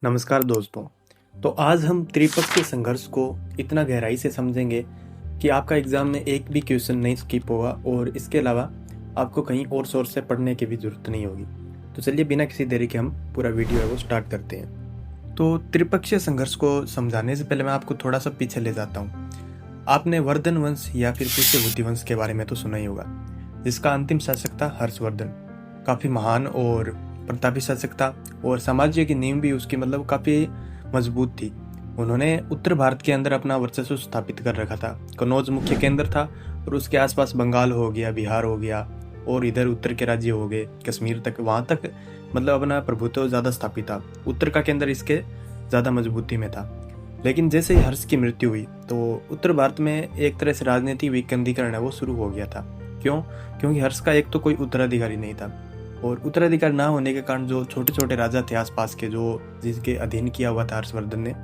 नमस्कार दोस्तों। तो आज हम त्रिपक्षीय संघर्ष को इतना गहराई से समझेंगे कि आपका एग्ज़ाम में एक भी क्वेश्चन नहीं स्किप होगा और इसके अलावा आपको कहीं और सोर्स से पढ़ने की भी ज़रूरत नहीं होगी। तो चलिए बिना किसी देरी के हम पूरा वीडियो है वो स्टार्ट करते हैं। तो त्रिपक्षीय संघर्ष को समझाने से पहले मैं आपको थोड़ा सा पीछे ले जाता हूँ। आपने वर्धन वंश या फिर पुष्यभूति वंश के बारे में तो सुना ही होगा, जिसका अंतिम शासक था हर्षवर्धन। काफ़ी महान और प्रतापी शासक था और साम्राज्य की नींव भी उसकी काफ़ी मजबूत थी। उन्होंने उत्तर भारत के अंदर अपना वर्चस्व स्थापित कर रखा था। कन्नौज मुख्य केंद्र था और उसके आसपास बंगाल हो गया, बिहार हो गया और इधर उत्तर के राज्य हो गए, कश्मीर तक, वहाँ तक अपना प्रभुत्व ज़्यादा स्थापित था। उत्तर का केंद्र इसके ज़्यादा मजबूती में था। लेकिन जैसे ही हर्ष की मृत्यु हुई तो उत्तर भारत में एक तरह से राजनीतिक विकेंद्रीकरण है वो शुरू हो गया था। क्यों? क्योंकि हर्ष का एक तो कोई उत्तराधिकारी नहीं था और उत्तराधिकार ना होने के कारण जो छोटे छोटे राजा थे आसपास के, जो जिसके अधीन किया हुआ था हर्षवर्धन ने,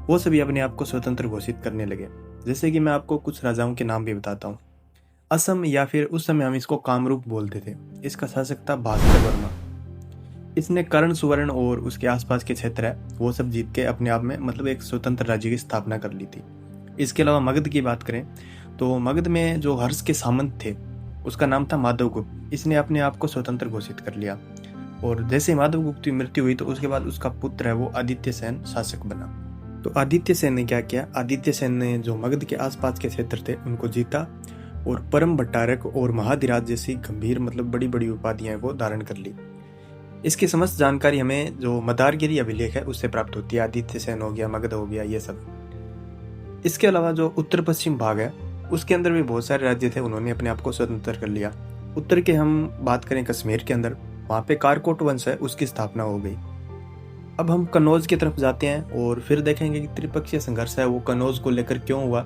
वो सभी अपने आप को स्वतंत्र घोषित करने लगे। जैसे कि मैं आपको कुछ राजाओं के नाम भी बताता हूँ। असम, या फिर उस समय हम इसको कामरूप बोलते थे, इसका शासक था भास्कर वर्मा। इसने कर्ण, सुवर्ण और उसके आसपास के क्षेत्र है वो सब जीत के अपने आप में एक स्वतंत्र राज्य की स्थापना कर ली थी। इसके अलावा मगध की बात करें तो मगध में जो हर्ष के सामंत थे उसका नाम था माधवगुप्त। इसने अपने आप को स्वतंत्र घोषित कर लिया और जैसे माधवगुप्त की मृत्यु हुई तो उसके बाद उसका पुत्र है वो आदित्य सेन शासक बना। तो आदित्य सेन ने क्या किया? आदित्य सेन ने जो मगध के आसपास के क्षेत्र थे उनको जीता और परम भट्टारक और महाधिराज जैसी गंभीर बड़ी बड़ी उपाधियां वो धारण कर ली। इसकी समस्त जानकारी हमें जो मदारगिरी अभिलेख है उससे प्राप्त होती है। आदित्य सेन हो गया, मगध हो गया, ये सब। इसके अलावा जो उत्तर पश्चिम भाग है उसके अंदर भी बहुत सारे राज्य थे, उन्होंने अपने आप को स्वतंत्र कर लिया। उत्तर के हम बात करें कश्मीर के अंदर, वहाँ पे कारकोट वंश है उसकी स्थापना हो गई। अब हम कन्नौज की तरफ जाते हैं और फिर देखेंगे कि त्रिपक्षीय संघर्ष है वो कन्नौज को लेकर क्यों हुआ।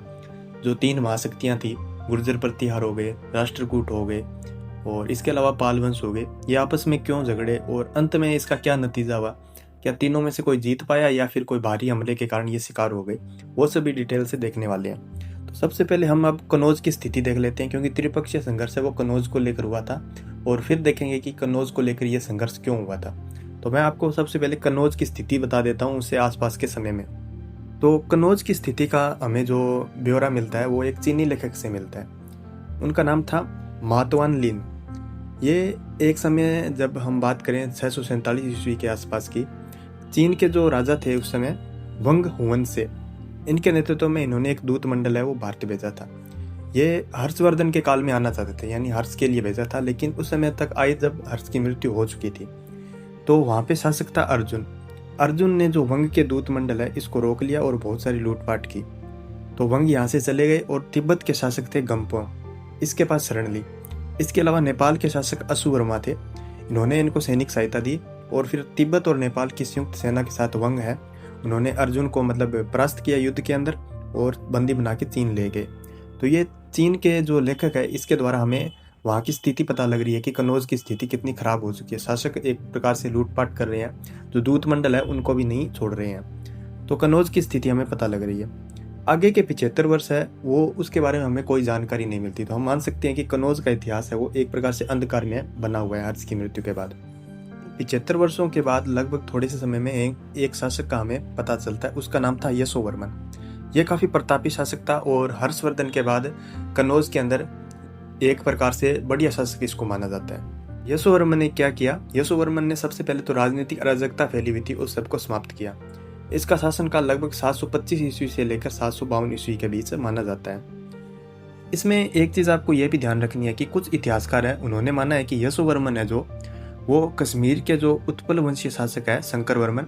जो तीन महाशक्तियाँ थी, गुर्जर प्रतिहार हो गए, राष्ट्रकूट हो गए और इसके अलावा पाल वंश हो गए, ये आपस में क्यों झगड़े और अंत में इसका क्या नतीजा हुआ। क्या तीनों में से कोई जीत पाया या फिर कोई भारी हमले के कारण ये शिकार हो गए, वो सभी डिटेल से देखने वाले हैं। सबसे पहले हम अब कन्नौज की स्थिति देख लेते हैं, क्योंकि त्रिपक्षीय संघर्ष है वो कन्नौज को लेकर हुआ था और फिर देखेंगे कि कन्नौज को लेकर यह संघर्ष क्यों हुआ था। तो मैं आपको सबसे पहले कन्नौज की स्थिति बता देता हूँ उससे आसपास के समय में। तो कन्नौज की स्थिति का हमें जो ब्यौरा मिलता है वो एक चीनी लेखक से मिलता है। उनका नाम था मातवान लिन। ये एक समय, जब हम बात करें 647 ईस्वी के आसपास की, चीन के जो राजा थे उस समय वंग हुवन से, इनके नेतृत्व में इन्होंने एक दूत मंडल है वो भारत भेजा था। ये हर्षवर्धन के काल में आना चाहते थे, यानी हर्ष के लिए भेजा था, लेकिन उस समय तक आए जब हर्ष की मृत्यु हो चुकी थी। तो वहाँ पे शासक था अर्जुन। अर्जुन ने जो वंग के दूत मंडल है इसको रोक लिया और बहुत सारी लूटपाट की। तो वंग यहाँ से चले गए और तिब्बत के शासक थे गंपों, इसके पास शरण ली। इसके अलावा नेपाल के शासक अशुवर्मा थे, इन्होंने इनको सैनिक सहायता दी और फिर तिब्बत और नेपाल की संयुक्त सेना के साथ वंग है उन्होंने अर्जुन को परास्त किया युद्ध के अंदर और बंदी बना के चीन ले गए। तो ये चीन के जो लेखक है इसके द्वारा हमें वहाँ की स्थिति पता लग रही है कि कन्नौज की स्थिति कितनी खराब हो चुकी है। शासक एक प्रकार से लूटपाट कर रहे हैं, जो दूत मंडल है उनको भी नहीं छोड़ रहे हैं। तो कन्नौज की स्थिति हमें पता लग रही है। आगे के 75 वर्ष है वो, उसके बारे में हमें कोई जानकारी नहीं मिलती। तो हम मान सकते हैं कि कन्नौज का इतिहास है वो एक प्रकार से अंधकार में बना हुआ है हर्ष की मृत्यु के बाद। 75 वर्षों के बाद लगभग थोड़े से समय में एक शासक का हमें पता चलता है, उसका नाम था यशोवर्मन। ये काफ़ी प्रतापी शासक था और हर्षवर्धन के बाद कन्नौज के अंदर एक प्रकार से बढ़िया शासक इसको माना जाता है। यशोवर्मन ने क्या किया? यशोवर्मन ने सबसे पहले तो राजनीतिक अराजकता फैली हुई थी उस सबको समाप्त किया। इसका शासनकाल लगभग 725 ईस्वी से लेकर 752 ईस्वी के बीच माना जाता है। इसमें एक चीज़ आपको यह भी ध्यान रखनी है कि कुछ इतिहासकार हैं उन्होंने माना है कि यशोवर्मन है जो वो कश्मीर के जो उत्पल वंशीय शासक है शंकर वर्मन,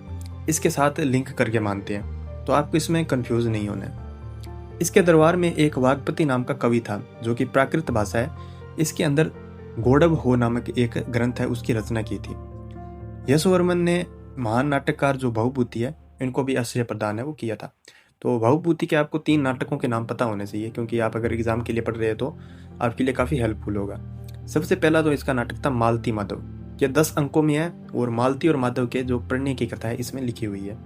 इसके साथ लिंक करके मानते हैं। तो आपको इसमें कंफ्यूज नहीं होना है। इसके दरबार में एक वाग्पति नाम का कवि था जो कि प्राकृत भाषा है, इसके अंदर गौड़व हो नामक एक ग्रंथ है उसकी रचना की थी। यशोवर्मन ने महान नाटककार जो भवभूति है इनको भी आश्रय प्रदान है वो किया था। तो भवभूति के आपको 3 नाटकों के नाम पता होने चाहिए, क्योंकि आप अगर एग्जाम के लिए पढ़ रहे हो तो आपके लिए काफ़ी हेल्पफुल होगा। सबसे पहला तो इसका नाटक था मालती माधव। यह 10 अंकों में है और मालती और माधव के जो प्रणय की कथा है इसमें लिखी हुई है।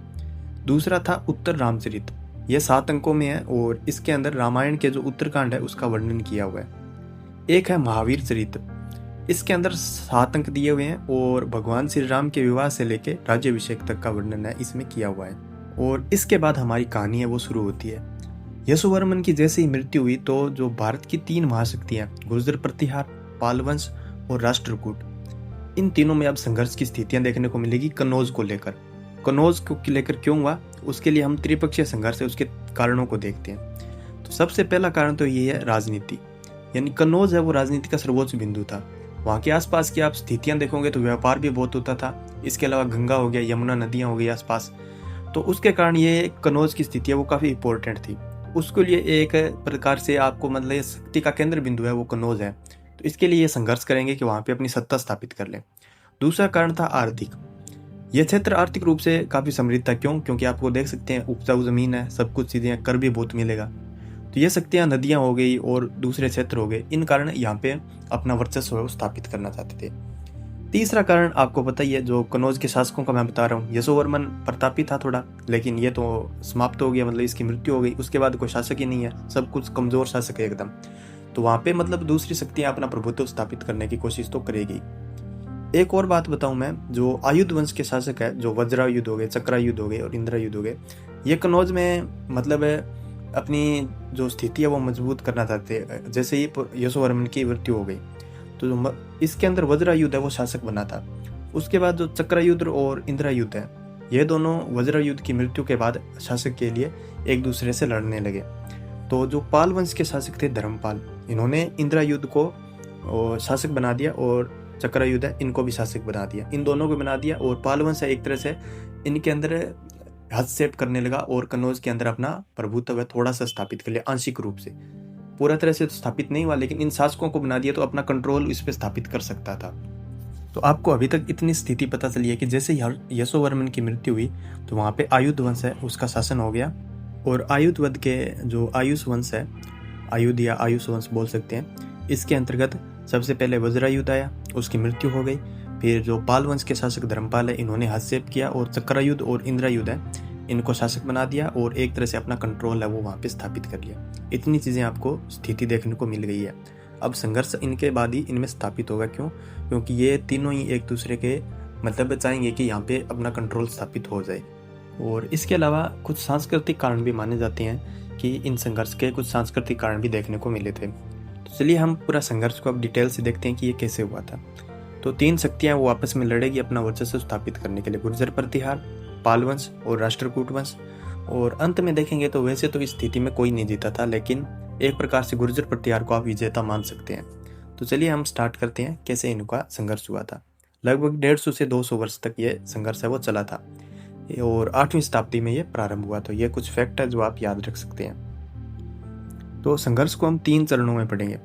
दूसरा था उत्तर रामचरित, यह 7 अंकों में है और इसके अंदर रामायण के जो उत्तरकांड है उसका वर्णन किया हुआ है। एक है महावीर चरित, इसके अंदर 7 अंक दिए हुए हैं और भगवान श्री राम के विवाह से लेकर राज्याभिषेक तक का वर्णन है इसमें किया हुआ है। और इसके बाद हमारी कहानी है वो शुरू होती है। यशोवर्मन की जैसे ही मृत्यु हुई तो जो भारत की 3 महाशक्तियां गुर्जर प्रतिहार, पाल वंश और राष्ट्रकूट, इन तीनों में अब संघर्ष की स्थितियां देखने को मिलेगी कन्नौज को लेकर। कन्नौज को लेकर क्यों हुआ, उसके लिए हम त्रिपक्षीय संघर्ष है उसके कारणों को देखते हैं। तो सबसे पहला कारण तो ये है राजनीति, यानी कन्नौज है वो राजनीति का सर्वोच्च बिंदु था। वहाँ के आसपास की आप स्थितियां देखोगे तो व्यापार भी बहुत होता था। इसके अलावा गंगा हो गया, यमुना नदियां हो गई आसपास, तो उसके कारण ये कन्नौज की स्थिति है वो काफ़ी इंपॉर्टेंट थी। उसके लिए एक प्रकार से आपको मतलब ये शक्ति का केंद्र बिंदु है वो कन्नौज है, तो इसके लिए ये संघर्ष करेंगे कि वहाँ पे अपनी सत्ता स्थापित कर लें। दूसरा कारण था आर्थिक। यह क्षेत्र आर्थिक रूप से काफ़ी समृद्ध था। क्योंकि आपको देख सकते हैं उपजाऊ ज़मीन है, सब कुछ चीज़ें, कर भी बहुत मिलेगा। तो ये शक्तियाँ नदियाँ हो गई और दूसरे क्षेत्र हो गए, इन कारण यहाँ पे अपना वर्चस्व है वो स्थापित करना चाहते थे। तीसरा कारण आपको पता ही है, जो कन्नौज के शासकों का मैं बता रहा हूँ। यशोवर्मन प्रतापी था थोड़ा, लेकिन ये तो समाप्त हो गया, मतलब इसकी मृत्यु हो गई। उसके बाद कोई शासक ही नहीं है, सब कुछ कमजोर शासक है एकदम। तो वहाँ पे मतलब दूसरी शक्तियाँ अपना प्रभुत्व स्थापित करने की कोशिश तो करेगी। एक और बात बताऊँ मैं, जो आयुध वंश के शासक है, जो वज्रायुध हो गए, चक्रायुध हो गए और इंद्रायुध हो गए, ये कन्नौज में मतलब अपनी जो स्थिति है वो मजबूत करना चाहते हैं। जैसे ही यशोवर्मन की मृत्यु हो गई तो जो इसके अंदर वज्रायुध है वो शासक बना था। उसके बाद जो चक्रायुध और इंद्रायुध है, ये दोनों वज्रायुध की मृत्यु के बाद शासक के लिए एक दूसरे से लड़ने लगे। तो जो पाल वंश के शासक थे धर्मपाल, इन्होंने इंद्रायुध को शासक बना दिया और चक्रायुध है इनको भी शासक बना दिया, इन दोनों को बना दिया। और पाल वंश है एक तरह से इनके अंदर हस्तक्षेप करने लगा और कन्नौज के अंदर अपना प्रभुत्व है थोड़ा सा स्थापित कर लिया, आंशिक रूप से। पूरा तरह से तो स्थापित नहीं हुआ, लेकिन इन शासकों को बना दिया तो अपना कंट्रोल इस पे स्थापित कर सकता था। तो आपको अभी तक इतनी स्थिति पता चली है कि जैसे यशोवर्मन की मृत्यु हुई तो वहाँ पे आयुध वंश है उसका शासन हो गया। और आयुध वध के जो आयुष वंश है, आयुध या आयुष वंश बोल सकते हैं, इसके अंतर्गत सबसे पहले वज्रायुध आया, उसकी मृत्यु हो गई। फिर जो पाल वंश के शासक धर्मपाल है, इन्होंने हस्तक्षेप किया और चक्रायुध और इंद्रायुध है इनको शासक बना दिया और एक तरह से अपना कंट्रोल है वो वहाँ पे स्थापित कर लिया। इतनी चीज़ें आपको स्थिति देखने को मिल गई है। अब संघर्ष इनके बाद ही इनमें स्थापित होगा। क्योंकि ये तीनों ही एक दूसरे के मतलब चाहेंगे कि यहाँ पे अपना कंट्रोल स्थापित हो जाए। और इसके अलावा कुछ सांस्कृतिक कारण भी माने जाते हैं कि इन संघर्ष के कुछ सांस्कृतिक कारण भी देखने को मिले थे। तो चलिए हम पूरा संघर्ष को अब डिटेल से देखते हैं कि ये कैसे हुआ था। तो 3 शक्तियाँ वो आपस में लड़ेगी अपना वर्चस्व स्थापित करने के लिए, गुर्जर प्रतिहार, पाल वंश और राष्ट्रकूट वंश। और अंत में देखेंगे तो वैसे तो इस स्थिति में कोई नहीं जीता था, लेकिन एक प्रकार से गुर्जर प्रतिहार को आप विजेता मान सकते हैं। तो चलिए हम स्टार्ट करते हैं कैसे इनका संघर्ष हुआ था। लगभग 150 से 200 वर्ष तक ये संघर्ष है वो चला था और 8वीं शताब्दी में ये प्रारंभ हुआ। तो ये कुछ फैक्ट है जो आप याद रख सकते हैं। तो संघर्ष को हम 3 चरणों में पढ़ेंगे।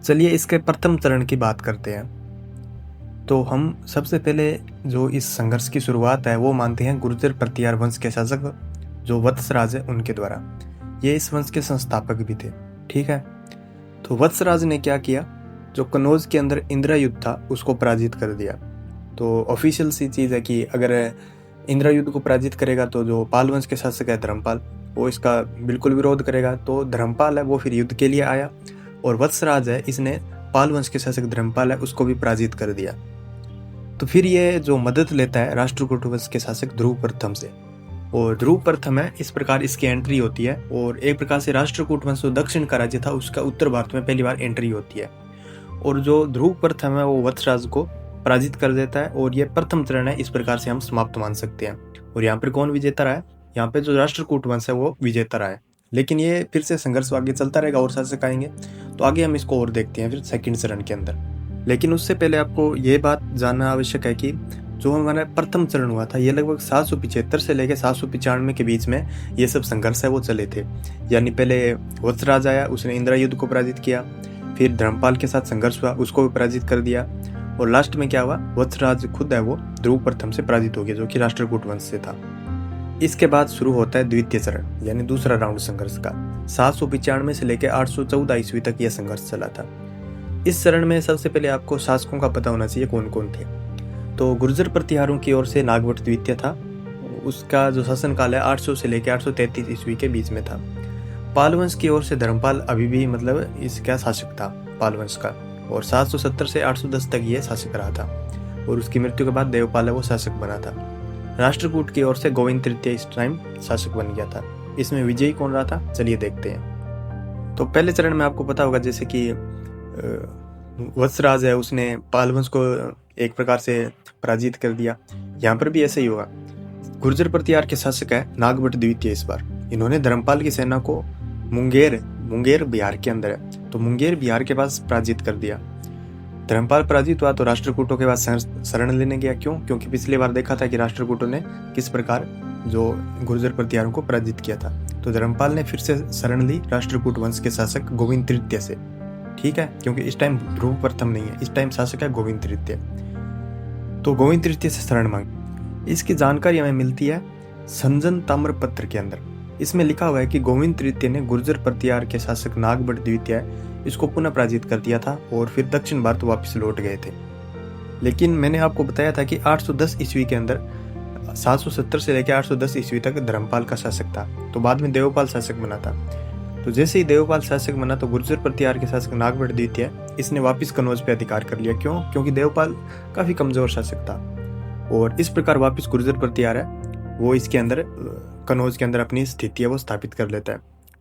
चलिए इसके प्रथम चरण की बात करते हैं। तो हम सबसे पहले जो इस संघर्ष की शुरुआत है वो मानते हैं गुर्जर प्रतिहार वंश के शासक जो वत्सराज है उनके द्वारा। ये इस वंश के संस्थापक भी थे, ठीक है। तो वत्सराज ने क्या किया, जो कन्नौज के अंदर इंद्रायुध था उसको पराजित कर दिया। तो ऑफिशियल सी चीज़ है कि अगर इंद्रायुध को पराजित करेगा तो जो पाल वंश के शासक है धर्मपाल, वो इसका बिल्कुल विरोध करेगा। तो धर्मपाल है वो फिर युद्ध के लिए आया और वत्सराज है इसने पाल वंश के शासक धर्मपाल है उसको भी पराजित कर दिया। तो फिर ये जो मदद लेता है राष्ट्रकूट वंश के शासक ध्रुव प्रथम से, और ध्रुव प्रथम है इस प्रकार इसकी एंट्री होती है। और एक प्रकार से राष्ट्रकूट वंश जो दक्षिण का राज्य था उसका उत्तर भारत में पहली बार एंट्री होती है। और जो ध्रुव प्रथम है वो वत्सराज को पराजित कर देता है और ये प्रथम चरण है, इस प्रकार से हम समाप्त मान सकते हैं। और यहाँ पर कौन विजेता रहा है, यहाँ पे जो राष्ट्रकूट वंश है वो विजेता रहा है। लेकिन ये फिर से संघर्ष आगे चलता रहेगा और शासक आएंगे, तो आगे हम इसको और देखते हैं फिर सेकंड चरण के अंदर। लेकिन उससे पहले आपको ये बात जानना आवश्यक है कि जो हमारा प्रथम चरण हुआ था ये लगभग 775 से लेकर 795 के बीच में ये सब संघर्ष है वो चले थे। यानी पहले वत्सराज आया, उसने इंद्रायुध को पराजित किया, फिर धर्मपाल के साथ संघर्ष हुआ, उसको भी पराजित कर दिया, और लास्ट में क्या हुआ, वत्सराज खुद है वो ध्रुव प्रथम से पराजित हो गया जो कि राष्ट्रकूट वंश से था। इसके बाद शुरू होता है द्वितीय चरण यानी दूसरा राउंड संघर्ष का। 795 से लेकर 814 ईस्वी तक यह संघर्ष चला था। इस चरण में सबसे पहले आपको शासकों का पता होना चाहिए कौन कौन थे। तो गुर्जर प्रतिहारों की ओर से नागवट द्वितीय था, उसका जो शासनकाल है 800 से लेकर 833 ईस्वी के बीच में था। पाल वंश की ओर से धर्मपाल अभी भी मतलब इसका शासक था पाल वंश का, और 770 से 810 तक ये शासक रहा था और उसकी मृत्यु के बाद देवपाल वो शासक बना था। राष्ट्रकूट की ओर से गोविंद तृतीय इस टाइम शासक बन गया था। इसमें विजयी कौन रहा था, चलिए देखते हैं। तो पहले चरण में आपको पता होगा जैसे कि वत्सराज है, उसने पाल वंश को एक प्रकार से पराजित कर दिया। यहाँ पर भी ऐसा ही होगा। गुर्जर प्रतिहार के शासक है नागभट्ट द्वितीय। इस बार इन्होंने धर्मपाल की सेना को मुंगेर बिहार के अंदर है, तो मुंगेर बिहार के पास पराजित कर दिया। धर्मपाल पराजित हुआ तो राष्ट्रकूटों के पास शरण लेने गया। क्यों? क्योंकि पिछली बार देखा था कि राष्ट्रकूटों ने किस प्रकार जो गुर्जर प्रतिहारों को पराजित किया था। तो धर्मपाल ने फिर से शरण ली राष्ट्रकूट वंश के शासक गोविंद तृतीय से। ठीक है, क्योंकि इस टाइम ध्रुव प्रथम नहीं है, इस टाइम शासक है गोविंद तृतीय। तो गोविंद तृतीय से शरण मांगी। इसकी जानकारी हमें मिलती है संजन ताम्रपत्र के अंदर। इसमें लिखा हुआ है कि गोविंद तृतीय ने गुर्जर प्रतिहार के शासक नागभट्ट द्वितीय इसको पुनः पराजित कर दिया था और फिर दक्षिण भारत वापस लौट गए थे। लेकिन मैंने आपको बताया था कि 810 ईस्वी के अंदर 770 से लेकर 810 ईस्वी तक धर्मपाल का शासक था, तो बाद में देवपाल शासक बना था। तो जैसे ही देवपाल शासक बना तो गुर्जर प्रतिहार के शासक नागभट्ट द्वितीय इसने वापस कनौज पे अधिकार कर लिया। क्यों? क्योंकि देवपाल काफी कमजोर शासक था और इस प्रकार वापस गुर्जर प्रतिहार है वो इसके अंदर कनौज के अंदर अपनी स्थिति है वो स्थापित कर लेता है।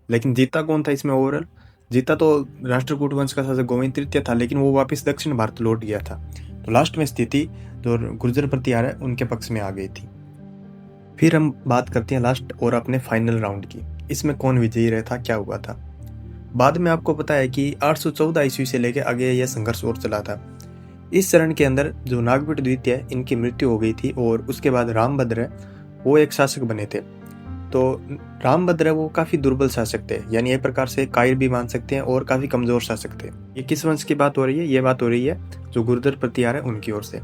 लेकिन जीता कौन था इसमें ओवरऑल? जीता तो राष्ट्रकूट वंश का शासक गोविंद तृतीय था, लेकिन वो वापस दक्षिण भारत लौट गया था। तो लास्ट में स्थिति जो गुर्जर प्रतिहार है उनके पक्ष में आ गई थी। फिर हम बात करते हैं लास्ट और अपने फाइनल राउंड की। इसमें कौन विजयी रहा था, क्या हुआ था? बाद में आपको पता है कि 814 ईस्वी से लेकर आगे यह संघर्ष और चला था। इस चरण के अंदर जो नागभट्ट द्वितीय इनकी मृत्यु हो गई थी और उसके बाद रामभद्र है वो एक शासक बने थे। तो रामभद्र वो काफी दुर्बल शासक थे, यानी एक प्रकार से कायर भी मान सकते हैं और काफी कमजोर शासक थे। ये किस वंश की बात हो रही है? ये बात हो रही है जो गुर्जर प्रतिहार है उनकी ओर से।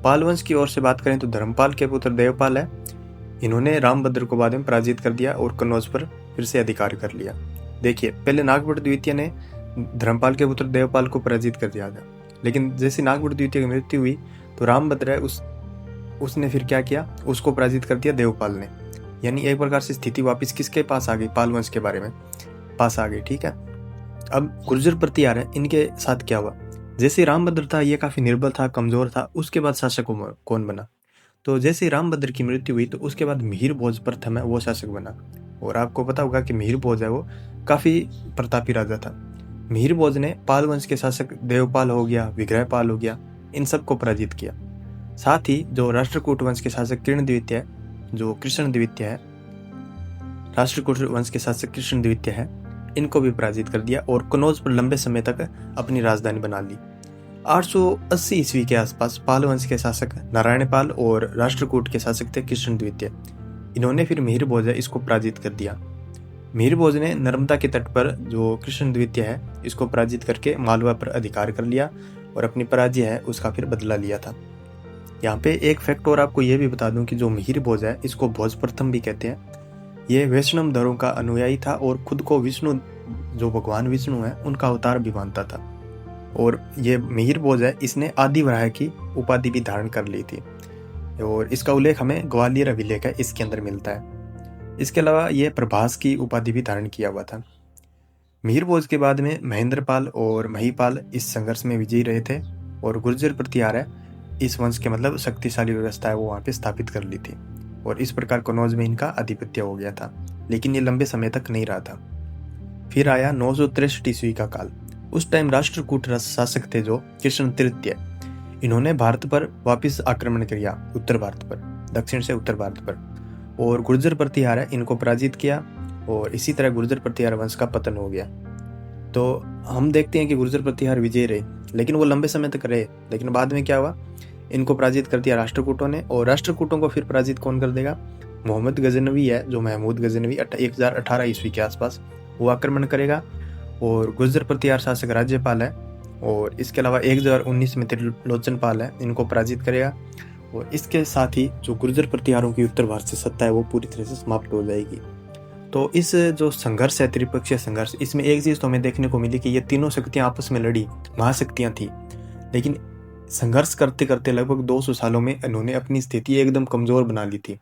पाल वंश की ओर से बात करें तो धर्मपाल के पुत्र देवपाल है, इन्होंने रामभद्र को बाद में पराजित कर दिया और कनौज पर फिर से अधिकार कर लिया। देखिए, पहले नागभट्ट द्वितीय ने धर्मपाल के पुत्र देवपाल को पराजित कर दिया था, लेकिन जैसे नागभट्ट द्वितीय की मृत्यु हुई तो रामभद्र है उसने फिर क्या किया, उसको पराजित कर दिया देवपाल ने। यानी एक प्रकार से स्थिति वापस किसके पास आ गई? पाल वंश के बारे में पास आ गई। ठीक है, अब गुर्जर प्रतिहार है इनके साथ क्या हुआ? जैसे रामभद्र था ये काफी निर्बल था, कमजोर था, उसके बाद शासक कौन बना? तो जैसे रामभद्र की मृत्यु हुई तो उसके बाद मिहिर भोज प्रथम है वो शासक बना। और आपको पता होगा कि मिहिर भोज है वो काफी प्रतापी राजा था। मिहिर भोज ने पाल वंश के शासक देवपाल हो गया, विग्रहपाल हो गया, इन सबको पराजित किया। साथ ही जो राष्ट्रकूट वंश के शासक कृष्ण द्वितीय जो कृष्ण द्वितीय है, राष्ट्रकूट वंश के शासक कृष्ण द्वितीय है, इनको भी पराजित कर दिया और कनौज पर लंबे समय तक अपनी राजधानी बना ली। 880 ईस्वी के आसपास पाल वंश के शासक नारायणपाल और राष्ट्रकूट के शासक थे कृष्ण द्वितीय। इन्होंने फिर मिहिर भोज है इसको पराजित कर दिया। मिहिर भोज ने नर्मदा के तट पर जो कृष्ण द्वितीय है इसको पराजित करके मालवा पर अधिकार कर लिया और अपनी पराजय है उसका फिर बदला लिया था। यहाँ पे एक फैक्ट और आपको ये भी बता दूं कि जो मिहिर भोज है इसको भोज प्रथम भी कहते हैं। ये वैष्णव धर्म का अनुयायी था और खुद को विष्णु जो भगवान विष्णु है उनका अवतार भी मानता था। और ये मिहिर भोज है इसने आदि वराह की उपाधि भी धारण कर ली थी और इसका उल्लेख हमें ग्वालियर अभिलेख है इसके अंदर मिलता है। इसके अलावा ये प्रभास की उपाधि भी धारण किया हुआ था। मिहिर भोज के बाद में महेंद्रपाल और महिपाल इस संघर्ष में विजयी रहे थे और गुर्जर प्रतिहार है इस वंश के मतलब शक्तिशाली व्यवस्था है वो वहां पे स्थापित कर ली थी और इस प्रकार कनौज में इनका आधिपत्य हो गया था। लेकिन ये लंबे समय तक नहीं रहा था। फिर आया 963 ईस्वी का काल। उस टाइम राष्ट्रकूट शासक थे जो कृष्ण तृतीय, इन्होंने भारत पर वापस आक्रमण किया, उत्तर भारत पर, दक्षिण से उत्तर भारत पर, और गुर्जर प्रतिहार है इनको पराजित किया और इसी तरह गुर्जर प्रतिहार वंश का पतन हो गया। तो हम देखते हैं कि गुर्जर प्रतिहार विजय रहे, लेकिन वो लंबे समय तक रहे। लेकिन बाद में क्या हुआ, इनको पराजित कर दिया राष्ट्रकूटों ने और राष्ट्रकूटों को फिर पराजित कौन कर देगा? मोहम्मद गजनवी है जो महमूद गजनवी 1018 ईस्वी के आसपास वो आक्रमण करेगा और गुर्जर प्रतिहार शासक राज्यपाल है और इसके अलावा 1019 में त्रिलोचन पाल है इनको पराजित करेगा और इसके साथ ही जो गुर्जर प्रतिहारों की उत्तर भारत से सत्ता है वो पूरी तरह से समाप्त हो जाएगी। तो इस जो संघर्ष है त्रिपक्षीय संघर्ष, इसमें एक चीज तो हमें देखने को मिली कि ये तीनों शक्तियां आपस में लड़ी, महाशक्तियां थी, लेकिन संघर्ष करते करते लगभग 200 सालों में इन्होंने अपनी स्थिति एकदम कमजोर बना ली थी।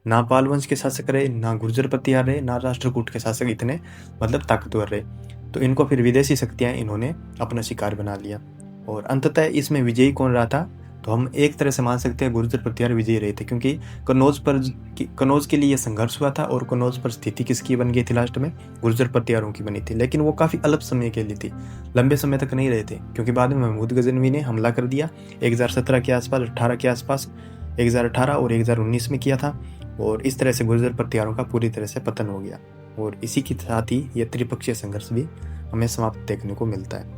ना पाल वंश के शासक रहे, ना गुर्जर प्रतिहार रहे, ना राष्ट्रकूट के शासक इतने मतलब ताकतवर रहे। तो इनको फिर विदेशी शक्तियां इन्होंने अपना शिकार बना लिया और अंततः इसमें विजयी कौन रहा था? तो हम एक तरह से मान सकते हैं गुर्जर प्रतिहार विजयी रहे थे, क्योंकि कन्नौज के लिए यह संघर्ष हुआ था और कन्नौज पर स्थिति किसकी बन गई थी? लास्ट में गुर्जर प्रतिहारों की बनी थी, लेकिन वो काफ़ी अल्प समय के लिए थी, लंबे समय तक नहीं रहे थे, क्योंकि बाद में महमूद गजनवी ने हमला कर दिया 1017 के आसपास, 18 के आसपास, 1018 और 1019 में किया था, और इस तरह से गुर्जर प्रतिहारों का पूरी तरह से पतन हो गया। और इसी के साथ ही यह त्रिपक्षीय संघर्ष भी हमें समाप्त देखने को मिलता है।